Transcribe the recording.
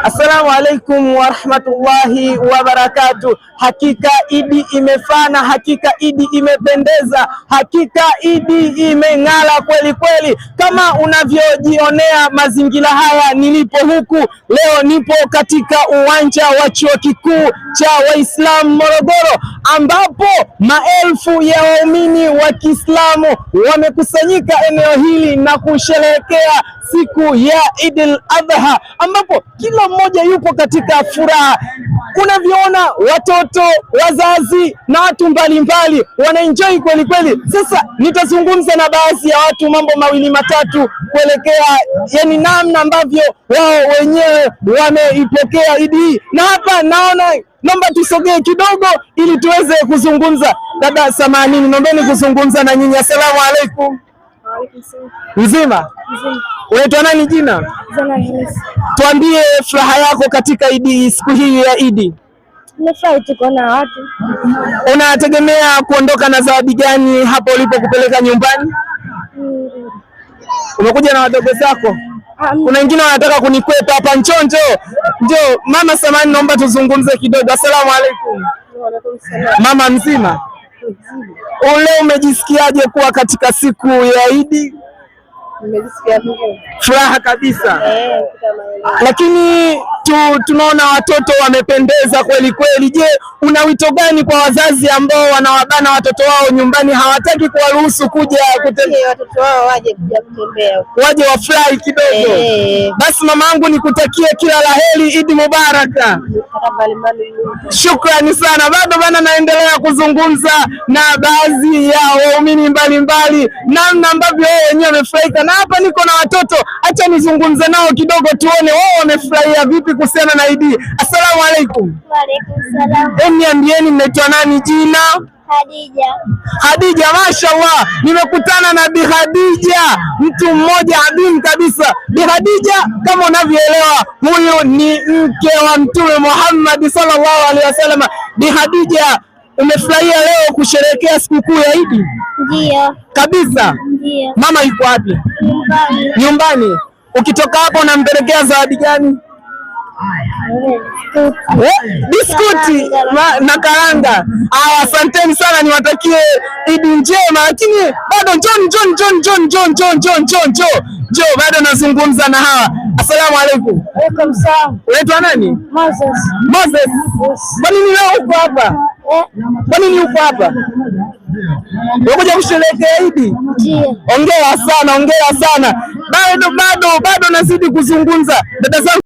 Assalamu alaikum warahmatullahi wabarakatuh. Hakika Idi imefana, hakika Idi imependeza, hakika Idi imeng'ala kweli kweli. Kama unavyojionea mazingira haya nilipo huku leo, nipo katika uwanja wa chuo kikuu cha Waislamu Morogoro, ambapo maelfu ya waumini wa Kiislamu wamekusanyika eneo hili na kusherehekea siku ya Idul Adha, ambapo kila mmoja yupo katika furaha. Unavyoona watoto, wazazi na watu mbalimbali wanaenjoy kweli kweli. Sasa nitazungumza na baadhi ya watu mambo mawili matatu kuelekea yani namna ambavyo wao wenyewe wameipokea Idi hii, na hapa naomba tusogee kidogo ili tuweze kuzungumza. Dada samanini, naombeni kuzungumza na nyinyi. Asalamu alaikum. Mzima? Unaitwa nani jina? Tuambie furaha yako katika Idi, siku hii ya Idi. Nimefurahi tuko na watu. Unategemea kuondoka na zawadi gani hapo ulipo kupeleka nyumbani? Umekuja na wadogo zako? Kuna wengine wanataka kunikwepa hapa. Njoo mama samani, naomba tuzungumze kidogo. Asalamu alaikum. Mama mzima? Ule umejisikiaje kuwa katika siku ya Idi? Nimejisikia vizuri. Furaha kabisa. Lakini tunaona watoto wamependeza kweli kweli. Je, una wito gani kwa wazazi ambao wanawabana watoto wao nyumbani, hawataki kuwaruhusu kuja kutembea? Watoto wao waje kuja kutembea, waje wafurahi kidogo. Basi mamangu nikutakie kila laheri, Idi Mubaraka. Shukrani sana. Bado bana naendelea kuzungumza na baadhi ya waumini mbalimbali namna ambavyo wao wenyewe wamefurahika, na hapa niko na watoto, acha nizungumze nao kidogo tuone wao wamefurahia vipi kuhusiana na Idi. Assalamu alaikum. Wa alaikum salam. Niambieni mnaitwa nani jina? Hadija, mashallah. Nimekutana na Bi Hadija, mtu mmoja adhimu kabisa. Bi Hadija, kama unavyoelewa, huyu ni mke wa Mtume Muhammad sallallahu alaihi wasallam. Bi Hadija, umefurahia leo kusherehekea sikukuu ya Idi? Ndio. Kabisa? Ndio. Mama yuko wapi? Nyumbani. Ukitoka hapo unampelekea zawadi gani? Biskuti na karanga. Asanteni sana, niwatakie Idi njema. Lakini bado njoo, bado nazungumza na hawa. Assalamu alaikum. Alaikum salam. Unaitwa nani? Moses. Kwa nini leo uko hapa? Kwa nini uko hapa? Unakuja kusherehekea Idi? Ndio. Ongea sana. Bado nazidi kuzungumza. Dada zangu